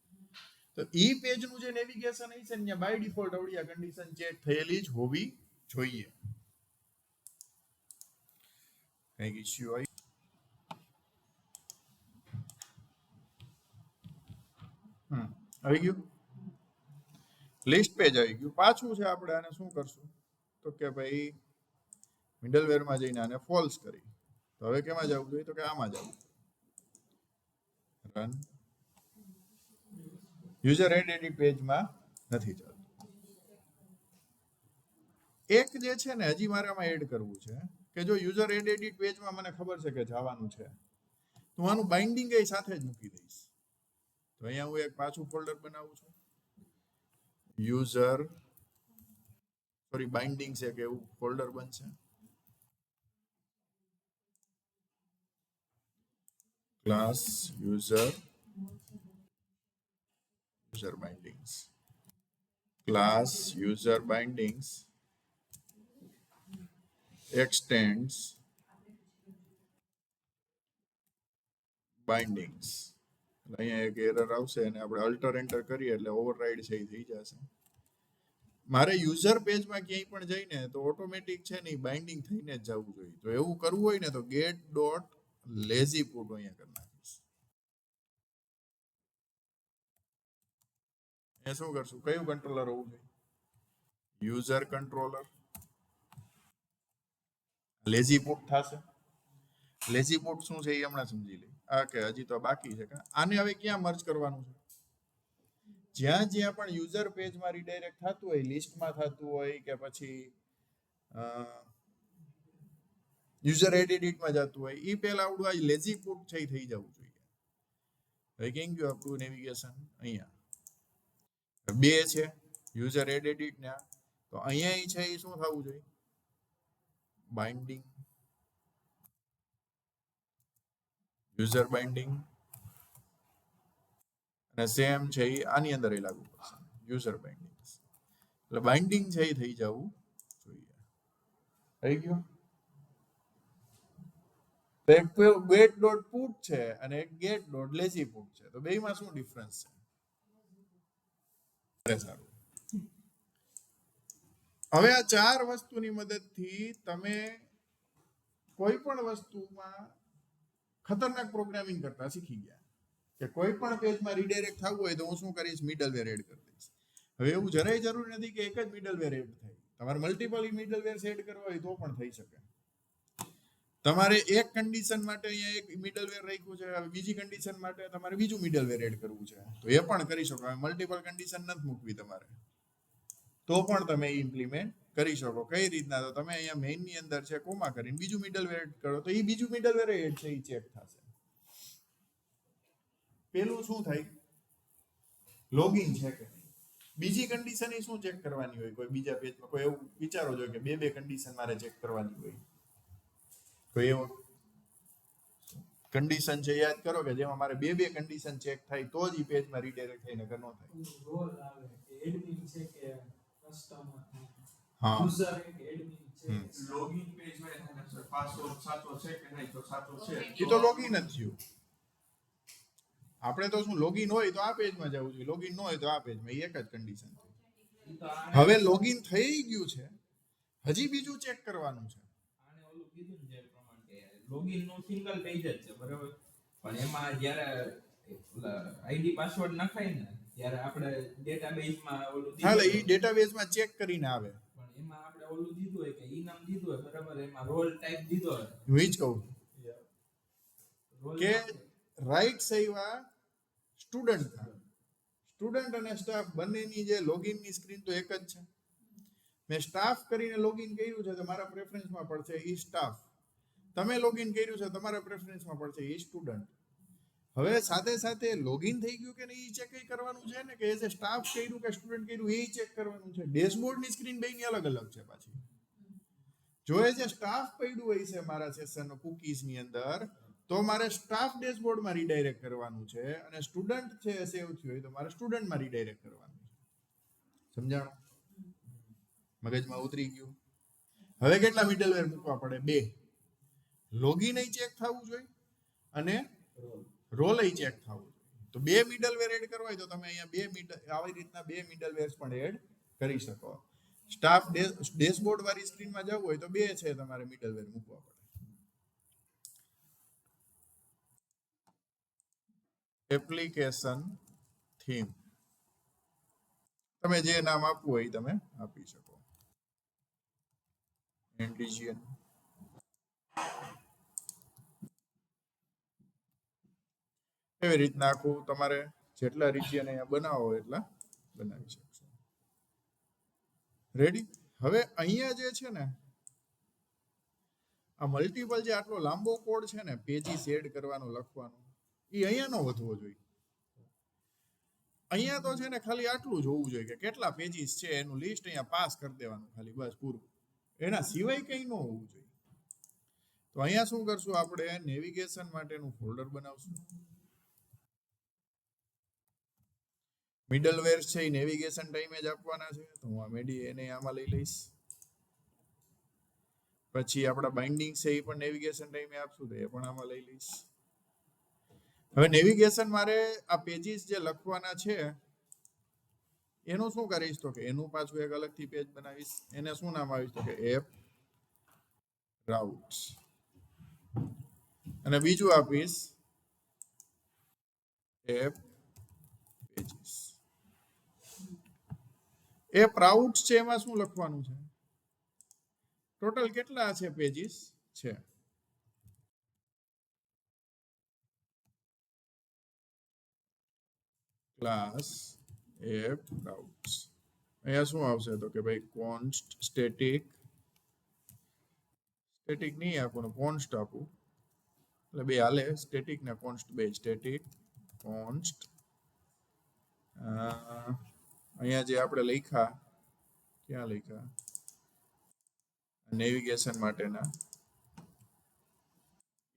તો ઈ પેજનું જે નેવિગેશન હશે ને ત્યાં બાય ડિફોલ્ટ આવડી આ કન્ડિશન ચેક થયેલી જ હોવી જોઈએ કઈક ઇશ્યુ આવી આવી ગયું લિસ્ટ પેજ આવી ગયું પાછું છે આપણે આને શું કરશું તો કે ભાઈ મિડલવેર માં જઈને આને ફોલ્સ કરી તો હવે કેમાં જવું જોઈએ તો કે આમાં જવું રન યુઝર એડિટ પેજમાં નથી ચાલતું એક જે છે ને હજી મારે આમાં એડ કરવું છે કે જો યુઝર એડિટ પેજમાં મને ખબર છે કે જવાનું છે તો હું આનું બાઇન્ડિંગ એ સાથે જ મૂકી દઈશ તો અહીંયા હું એક પાછું ફોલ્ડર બનાવું છું યુઝર સોરી બાઇન્ડિંગ છે કે એવું ફોલ્ડર બનશે class user bindings class user bindings extends bindings અહીંયા એક એરર આવશે અને આપણે અલ્ટર એન્ટર કરીએ એટલે ઓવરરાઇડ છે એ થઈ જશે મારે યુઝર પેજમાં ક્યાંય પણ જઈને તો ઓટોમેટિક છે ને બાઇન્ડિંગ થઈને જ જવું જોઈએ તો એવું કરવું હોય ને તો get dot lazy put અહીંયા કરી નાખીશ એ શું કરશું કયું કંટ્રોલર હોવું જોઈએ યુઝર કંટ્રોલર લેઝી પુટ થશે લેઝી પુટ શું છે એ હમણાં સમજી લઈ કે હજી તો બાકી છે આને હવે ક્યાં મર્જ કરવાનું છે જ્યાં જ્યાં પણ યુઝર પેજમાં રીડાયરેક્ટ થતું હોય લિસ્ટમાં થતું હોય કે પછી યુઝર એડિટમાં જતું હોય એ પહેલા આવડું આ લેઝી પુટ છે એ થઈ જવું જોઈએ હવે કેમ ગયું આપણું નેવિગેશન અહીંયા બે છે યુઝર એડિટ ને તો અહીંયા છે એ શું થવું જોઈએ બાઇન્ડિંગ યુઝર બાઇન્ડિંગ અને સેમ છે એ આની અંદર લાગુ પડશે યુઝર બાઇન્ડિંગ એટલે બાઇન્ડિંગ છે એ થઈ જવું જોઈએ થઈ ગયું તો એક get dot put છે અને એક get dot lazy put છે તો બેયમાં શું ડિફરન્સ છે સારું હવે આ ચાર વસ્તુની મદદથી તમે કોઈ પણ વસ્તુમાં ખતરનાક પ્રોગ્રામિંગ કરતા શીખી ગયા કે કોઈ પણ પેજમાં રીડાયરેક્ટ થવું હોય તો હું શું કરીશ મિડલવેર એડ કરી દઈશ હવે એવું જરાય જરૂરી નથી કે એક જ મિડલવેર એડ થાય તમારે મલ્ટિપલ મિડલવેર એડ કરવા હોય તો પણ થઈ શકે તમારે એક કન્ડિશન માટે અહીંયા એક મિડલવેર રાખ્યું છે બીજી કન્ડિશન માટે તમારે બીજું મિડલવેર એડ કરવું છે તો એ પણ કરી શકો મલ્ટિપલ કન્ડિશન નથી મૂકવી તમારે તો પણ તમે ઇમ્પ્લિમેન્ટ કરી શકો કઈ રીતના તો તમે અહીંયા મેઇન ની અંદર છે કોમા કરીને બીજું મિડલવેર એડ કરો તો એ બીજું મિડલવેર એડ છે એ ચેક થશે પેલું શું થાય લોગિન છે કે નહીં બીજી કન્ડિશન એ શું ચેક કરવાની હોય કોઈ બીજા પેજમાં કોઈ એવું વિચારો જોઈએ કે બે કન્ડિશન મારે ચેક કરવાની હોય કોઈ એવો કન્ડિશન છે યાદ કરો કે જેમાં મારે બે કન્ડિશન ચેક થાય તો જ ઈ પેજમાં રીડાયરેક્ટ થાય નકર ન થાય. રોલ આવે કે એડમિન છે કે કસ્ટમર હા યુઝર કે એડમિન છે હમ. લોગિન પેજ હોય ને સર પાસવર્ડ સાચો છે કે નહીં તો સાચો છે એ તો લોગિન જ થયું. આપણે તો શું લોગિન હોય તો આ પેજમાં જવું જોઈએ, લોગિન ન હોય તો આ પેજમાં. ઈ એક જ કન્ડિશન થઈ. ઈ તો આને હવે લોગિન થઈ ગયું છે, હજી બીજું ચેક કરવાનું છે. આને ઓલું કીધું ને જે પ્રમાણે કે લોગિન નું સિંગલ પેજ જ છે બરાબર, પણ એમાં જ્યારે આઈડી પાસવર્ડ નખાય ને ત્યારે આપણે ડેટાબેઝમાં ઓલું હાલે દીધું ઈ ડેટાબેઝમાં ચેક કરીને આવે. પણ એમાં આપણે ઓલું દીધું હોય કે ઈ નામ દીધું હોય બરાબર, એમાં રોલ ટાઈપ દીધો હોય હું ઈ જ કહું રોલ કે રાઈટ સેવા સ્ટુડન્ટ થાય. સ્ટુડન્ટ અને સ્ટાફ બંનેની જે લોગિનની સ્ક્રીન તો એક જ છે. મેં સ્ટાફ કરીને લોગિન કર્યું છે તો મારા પ્રેફરન્સમાં પડશે ઈ સ્ટાફ. તમે લોગિન કર્યું છે તમારા પ્રેફરન્સમાં પડશે ઈ સ્ટુડન્ટ. હવે સાથે સાથે લોગિન થઈ ગયું કે નહીં એ ચેક કરવાનું છે ને, કે એઝ એ સ્ટાફ કર્યું કે સ્ટુડન્ટ કર્યું એ ચેક કરવાનું છે. ડેશબોર્ડની સ્ક્રીન બેયની અલગ અલગ છે પાછી. જો એ જે સ્ટાફ પડ્યું હોય છે મારા સેશન કુકીઝની અંદર તો મારે સ્ટાફ ડેશબોર્ડમાં રીડાયરેક્ટ કરવાનું છે, અને સ્ટુડન્ટ છે સેવ થયું હોય તો મારે સ્ટુડન્ટમાં રીડાયરેક્ટ કરવાનું છે. સમજાણું? મગજમાં ઉતરી ગયું? હવે કેટલા મિડલવેર મૂકવા પડે? 2. લોગિન ચેક થવું જોઈએ અને રોલ ચેક થવું જોઈએ. તો 2 મિડલવેર એડ કરવા હોય તો તમે અહીંયા આવી રીતના 2 મિડલવેર્સ પણ એડ કરી શકો. સ્ટાફ ડેશબોર્ડ વાળી સ્ક્રીનમાં જવું હોય તો 2 છે તમારે મિડલવેર મૂકવા પડે. એપ્લિકેશન થીમ તમે જે નામ આપવું હોય તમે આપી શકો. એન્ડ રિજિયન એવી રીતના આખું તમારે જેટલા રિજિયન અહીંયા બનાવો એટલા બનાવી શકશો. રેડી? હવે અહીંયા જે છે ને આ મલ્ટિપલ જે આટલો લાંબો કોડ છે ને પેજીસ એડ કરવાનું લખવાનું એ અહીંયા નો વધવો જોઈએ. અહીંયા તો છે ને ખાલી આટલું જ હોવું જોઈએ કે કેટલા પેજીસ છે એનું લિસ્ટ અહીંયા પાસ કરી દેવાનું ખાલી, બસ પૂરું. એના સિવાય કંઈ ન હોવું જોઈએ. તો અહીંયા શું કરશું આપણે? નેવિગેશન માટેનું ફોલ્ડર બનાવશું. મિડલવેર છે એ નેવિગેશન ટાઈમે જ આપવાના છે તો હું એને આમાં લઈ લઈશ. પછી આપણા બાઇન્ડિંગ છે એ પણ નેવિગેશન ટાઈમે આપશું તો એ પણ આમાં લઈ લઈશ. હવે નેવિગેશન મારે આ પેજીસ જે લખવાના છે એનું શું કરીશ તો કે એનું પાછું એક અલગથી પેજ બનાવીશ. એને શું નામ આવીશ તો કે એપ રાઉટ્સ, અને બીજું આપીશ એપ પેજીસ. એપ રાઉટ્સ છે એમાં શું લખવાનું છે? ટોટલ કેટલા છે પેજીસ છે? Class app routes. અહીંયા શું આવશે તો કે ભાઈ કોન્સ્ટ સ્ટેટિક નહીં આપવાનું, કોન્સ્ટ આપું એટલે બે હાલે. સ્ટેટિક ને કોન્સ્ટ બે. સ્ટેટિક કોન્સ્ટ અહીંયા જે આપણે લખ્યા ક્યાં લખ્યા નેવિગેશન માટેના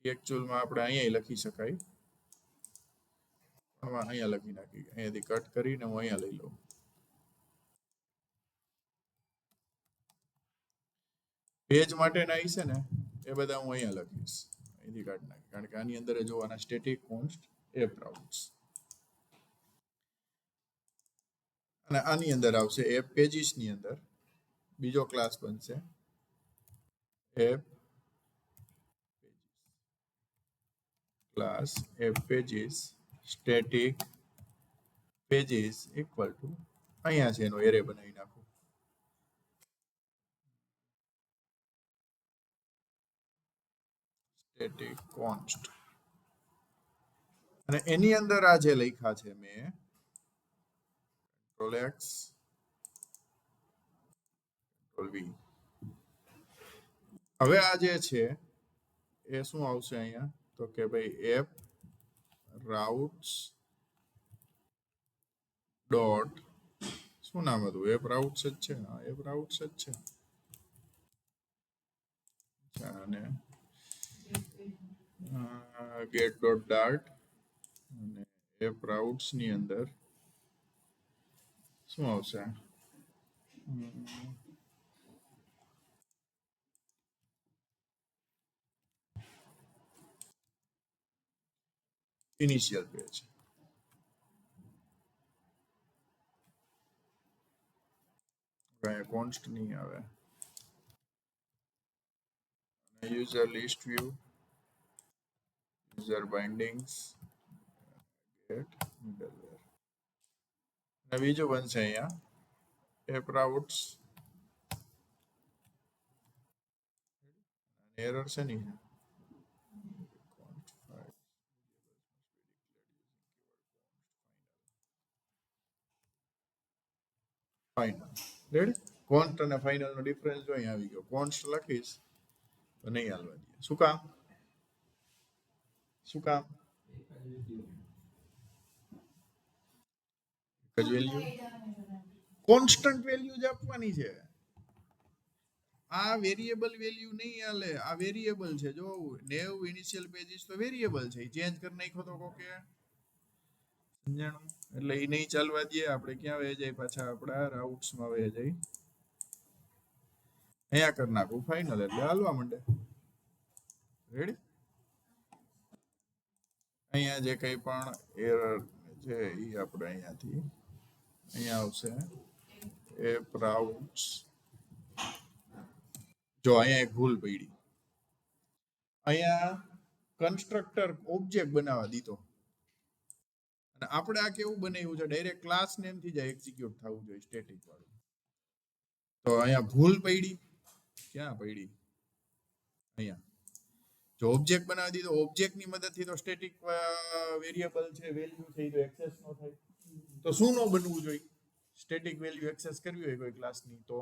એકચ્યુઅલમાં આપણે અહીંયા લખી શકાય, અહીંયા લખી નાખી. અહીંયાથી કટ કરીને હું અહીંયા લઈ લઉં. પેજ માટેના છે ને એ બધા હું અહીંયા લખીશ, અહીંથી કાઢી નાખી, કારણ કે આની અંદર જોવાના સ્ટેટિક કોન્સ્ટ એપ રાઉટ્સ, અને આની અંદર આવશે એપ પેજીસ ની અંદર બીજો ક્લાસ બનશે app class app pages static pages equal to અહીંયા છે એનો એરે બનાવી નાખું. સ્ટેટિક કોન્સ્ટ, અને એની અંદર આ જે લખ્યા છે મેં Ctrl X Ctrl V. હવે આ જે છે એ શું આવશે અહીંયા તો કે ભાઈ એપ રાઉટ્સ ડોટ શું નામ હતું? એપ રાઉટ્સ જ છે. હા, એપ રાઉટ્સ જ છે. અને ગેટ ડોટ ડાર્ટ અને એપ રાઉટ્સ ની અંદર શું આવશે? Initial page. કોન્સ્ટ નહીં આવે. User list view, user bindings, get middleware. અને બીજું બનશે અહીંયા એપ રાઉટ્સ. એરર છે નહીં. ફાઇનલ. રેડી? કોન્સ્ટ અને ફાઇનલ નો ડિફરન્સ જો અહીંયા આવી ગયો. કોન્સ્ટ લખીશ તો નહીં હાલવા દે. શું કામ? શું કામ? એક જ વેલ્યુ, કોન્સ્ટન્ટ વેલ્યુ જ આપવાની છે. આ વેરિયેબલ વેલ્યુ નહીં હાલે. આ વેરિયેબલ છે. જો નેવ ઇનિશિયલ પેજીસ તો વેરિયેબલ છે. ચેન્જ કરી નાખ્યો તો કોકે, સમજાણું? એટલે એ નહીં ચાલવા દે. આપણે ક્યાં વહી જાય? પાછા આપણા રાઉટ્સ માં વહી જાય. અહીંયા કરી નાખું ફાઇનલ એટલે હાલવા માંડે. રેડી? અહીંયા જે કંઈ પણ એરર છે એ આપણે અહીંયાથી અહીંયા આવશે એપ રાઉટ્સ. જો અહીંયા એક ભૂલ પડી. અહીંયા કન્સ્ટ્રક્ટર ઓબ્જેક્ટ બનાવવા દીધો અને આપણે આ કેવું બનાવ્યું છે? ડાયરેક્ટ ક્લાસ નેમ થી જ એક્ઝિક્યુટ થવું જોઈએ, સ્ટેટિક વાળું. તો અહીંયા ભૂલ પડી. ક્યાં પડી? અહીંયા જો ઓબ્જેક્ટ બનાવી દીધો, ઓબ્જેક્ટની મદદથી તો સ્ટેટિક વેરિયેબલ છે, વેલ્યુ છે, એ તો એક્સેસ ન થાય. તો શું ન બનવું જોઈએ? સ્ટેટિક વેલ્યુ એક્સેસ કરવી હોય કોઈ ક્લાસની તો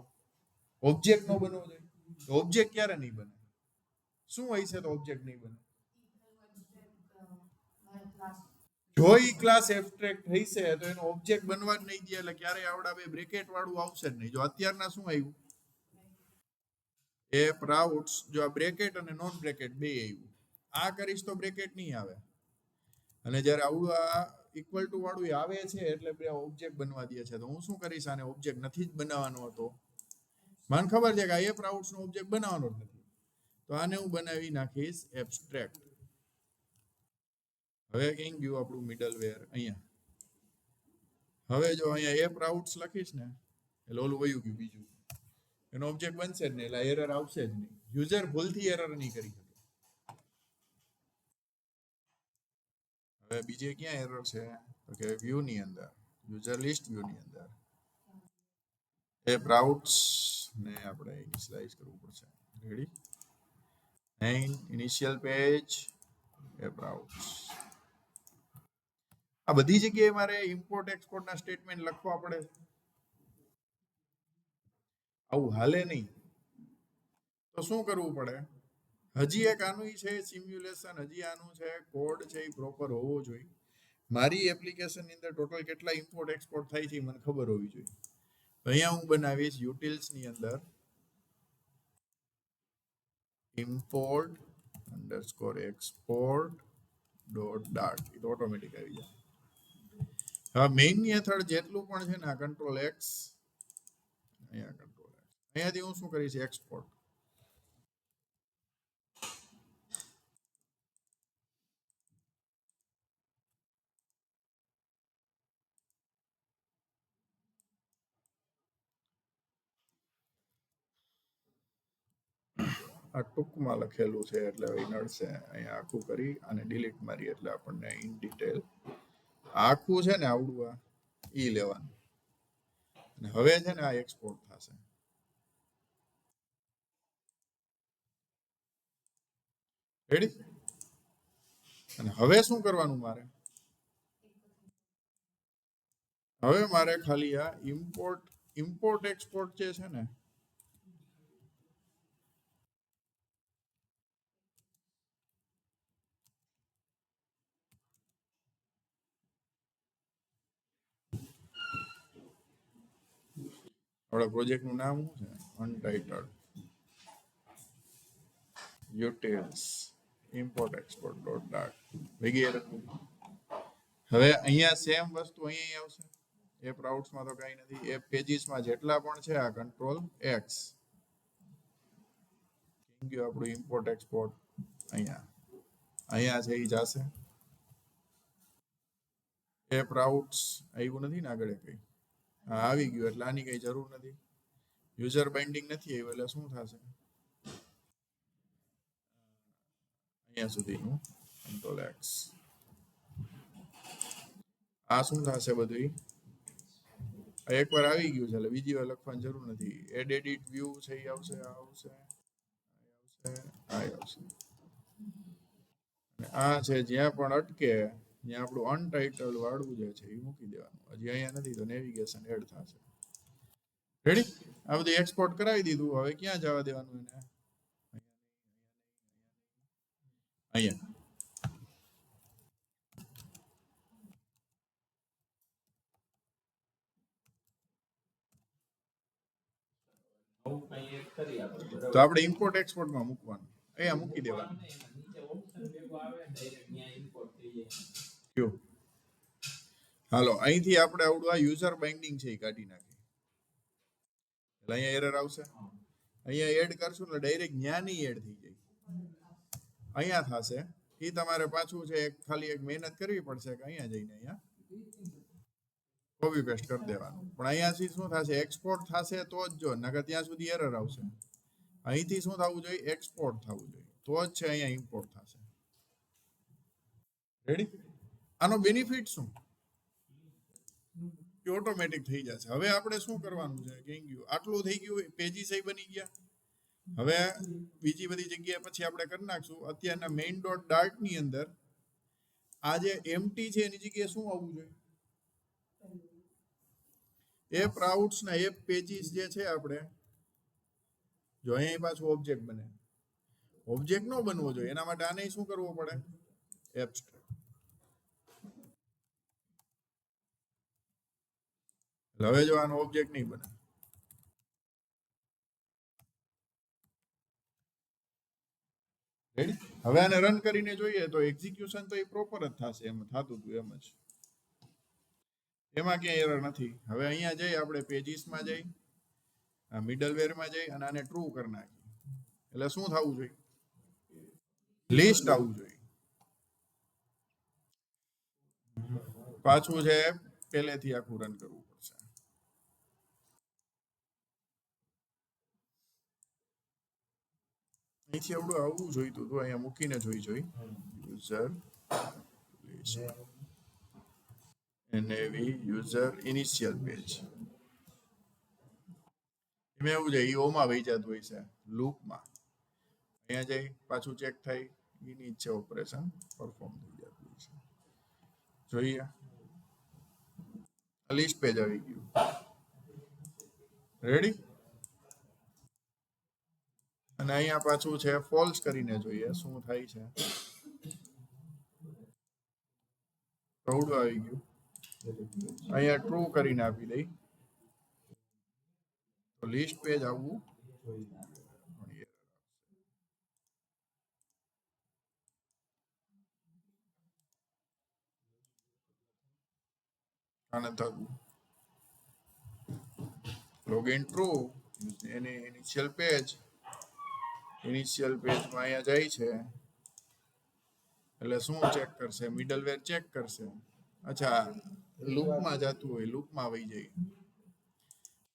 ઓબ્જેક્ટ ન બનવો જોઈએ. તો ઓબ્જેક્ટ ક્યારે નહીં બને? શું હોય છે તો ઓબ્જેક્ટ નહીં બને? જો ઈ ક્લાસ એબ્સ્ટ્રેક્ટ થઈ છે તો એનો ઓબ્જેક્ટ બનવા જ નહીં દે. એટલે ક્યારેય આવડા બે બ્રેકેટ વાળું આવશે જ નહીં. જો અત્યારના શું આવ્યું? એપ રાઉટ્સ. જો આ બ્રેકેટ અને નોન બ્રેકેટ બે આવ્યું. આ કરીશ તો બ્રેકેટ નહીં આવે. અને જ્યારે આવડું આ ઇક્વલ ટુ વાળું આવે છે એટલે બે ઓબ્જેક્ટ બનવા દે છે. તો હું શું કરીશ? આને ઓબ્જેક્ટ નથી જ બનાવવાનો હતો. મને ખબર છે કે આ એપ રાઉટ્સ નો ઓબ્જેક્ટ બનાવવાનો જ નથી. તો આને હું બનાવી નાખીશ એબ્સ્ટ્રેક્ટ. હવે કઈ ગયું આપણું મિડલવેર? અહીંયા. હવે જો અહીંયા એપ રાઉટ્સ લખીશ ને એટલે ઓલું વયું ગયું બીજું. એનો ઓબ્જેક્ટ બનશે જ નહીં. એટલે એરર આવશે જ નહીં. યુઝર ભૂલથી એરર નહીં કરી શકે. હવે બીજે ક્યાં એરર છે? તો કે વ્યૂ ની અંદર, યુઝર લિસ્ટ વ્યૂ ની અંદર એપ રાઉટ્સ ને આપણે ઇનિશિયલાઇઝ કરવું પડશે. Ready? Main initial page app routes. આ બધી જગ્યાએ મારે ઇમ્પોર્ટ એક્સપોર્ટ ના સ્ટેટમેન્ટ લખવા પડે. આવું હાલે નહીં. તો શું કરવું પડે? હજી એક આનું છે સિમ્યુલેશન, હજી આનું છે કોડ છે, એ પ્રોપર હોવો જોઈએ. મારી એપ્લિકેશન ની અંદર ટોટલ કેટલા ઇમ્પોર્ટ એક્સપોર્ટ થાય છે મને ખબર હોવી જોઈએ. તો અહીંયા હું બનાવીશ યુટિલ્સ ની અંદર import underscore export dot dart. એ તો ઓટોમેટિક આવી જાય. હવે મેઇન ની હેઠળ જેટલું પણ છે ને આ કંટ્રોલ એક્સ, અહીંયા કંટ્રોલ એક્સ, અહીંયાથી હું શું કરીશ? એક્સપોર્ટ. આ ટૂંકમાં લખેલું છે એટલે હવે નડશે. અહીંયા આખું કરી અને ડિલીટ મારી એટલે આપણને ઇન ડિટેલ આખું છે ને આવડું આ ઈ લેવાનું. અને હવે છે ને આ એક્સપોર્ટ થશે. રેડી? અને હવે શું કરવાનું મારે? હવે મારે ખાલી આ ઇમ્પોર્ટ એક્સપોર્ટ જે છે ને આપણા પ્રોજેક્ટનું નામ શું છે? અનટાઇટલ્ડ utils import export dot dart વગેરે. હવે અહીંયા સેમ વસ્તુ અહીંયા આવશે. એપ રાઉટ્સમાં તો કાંઈ નથી. એપ પેજીસમાં જેટલા પણ છે આ કંટ્રોલ એક્સ ગયો આપણું ઇમ્પોર્ટ એક્સપોર્ટ અહીંયા છે એ જશે. એપ રાઉટ્સ આવ્યું નથી ને આગળ કઈ હા આવી ગયું એટલે આની કઈ જરૂર નથી. યુઝર બાઇન્ડિંગ નથી આવ્યું એટલે શું થશે અહીંયા સુધીનું કંટ્રોલ એક્સ. આ શું થશે બધું એકવાર આવી ગયું છે એટલે બીજી વાર લખવાની જરૂર નથી. એડિટ વ્યૂ છે એ આવશે આ આવશે આવશે. આ છે જ્યાં પણ અટકે ત્યાં આપણું અનટાઇટલ વાળું જે છે એ મૂકી દેવાનું. હજી અહીંયા નથી તો નેવિગેશન એડ થશે. રેડી? આ બધું એક્સપોર્ટ કરાવી દીધું. હવે ક્યાં જવા દેવાનું એને? અહીંયા. નવું કંઈ એક કરી આપણે તો બરાબર. આપણે ઇમ્પોર્ટ એક્સપોર્ટમાં મૂકવાનું. અહીંયા મૂકી દેવાનું. નીચે ઓપ્શન ભેગો આવે ડાયરેક્ટ ત્યાં ઇમ્પોર્ટ થઈ જાય. કયો? હાલો અહીંથી આપણે આવડું આ યુઝર બાઇન્ડિંગ છે એ કાઢી નાખીએ. એટલે અહીંયા એરર આવશે. અહીંયા એડ કરશું એટલે ડાયરેક્ટ ન્યાની એડ થઈ જાય. અહીંયા થશે એ તમારે પાછું છે ખાલી એક મહેનત કરવી પડશે કે અહીંયા જઈને અહીંયા કોપી પેસ્ટ કરી દેવાનું. પણ અહીંયાથી શું થશે એક્સપોર્ટ થશે તો જ જો નકર ત્યાં સુધી એરર આવશે. અહીંથી શું થવું જોઈએ એક્સપોર્ટ થવું જોઈએ તો જ છે અહીંયા ઇમ્પોર્ટ થશે. રેડી? આનો બેનિફિટ શું કે ઓટોમેટિક થઈ જશે. હવે આપણે શું કરવાનું છે કે આટલું થઈ ગયું પેજીસ બની ગયા. હવે બીજી બધી જગ્યાએ પછી આપણે કરી નાખશું. અત્યારના મેઇન ડોટ ડાર્ટ ની અંદર આ જે એમટી છે એની જગ્યાએ શું આવવું જોઈએ એપ રાઉટ્સ ના એપ પેજીસ જે છે આપણે જો અહીંયા પાછું ઓબ્જેક્ટ બને. ઓબ્જેક્ટ નો બનવો જોઈએ એના માટે આને શું કરવું પડે એબ્સ્ટ્રેક્ટ. હવે જો આનો ઓબ્જેક્ટ નહીં બને રેડી? હવે આને રન કરીને જોઈએ તો એક્ઝિક્યુશન તો એ પ્રોપર જ થશે. એમ થતું હતું એમ જ. એમાં ક્યાંય એરર નથી. હવે અહીંયા જઈ આપણે પેજીસમાં જઈ આ મિડલવેરમાં જઈ અને આને ટ્રુ કરી નાખી એટલે શું થવું જોઈએ લિસ્ટ આવવું જોઈએ. પાછું છે પહેલેથી આખું રન કરવું પડશે. અહીંથી આવડું આવવું જોઈતું હતું. અહીંયા મૂકીને જોઈ user NAV user initial page એમાં એવું છે ઈ ઓમાં વહી જતું હોય છે લૂપમાં. અહીંયા જઈ પાછું ચેક થાય એની ઈચ્છે ઓપરેશન પરફોર્મ થઈ જતું હોય છે. જોઈએ લિસ્ટ પેજ આવી ગયું. રેડી? અને અહીંયા પાછું છે ફોલ્સ કરીને જોઈએ શું થાય છે. કવડું આવી ગયું. અહીંયા ટ્રુ કરીને આપી દઈ તો લિસ્ટ પેજ આવવું આને થતું લોગિન ટ્રુ એને ઇનિશિયલ પેજમાં અહીંયા જાય છે એટલે શું ચેક કરશે મિડલવેર ચેક કરશે. અચ્છા લૂપમાં જતું હોય લૂપમાં વહી જાય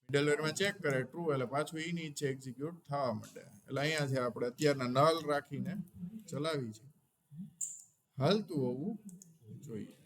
મિડલવેરમાં ચેક કરે ટ્રુ એટલે પાછું એની ઈચ્છે એક્ઝિક્યુટ થવા માંડે. એટલે અહીંયા છે આપણે અત્યારના નલ રાખીને ચલાવી છે હાલતું હોવું જોઈએ.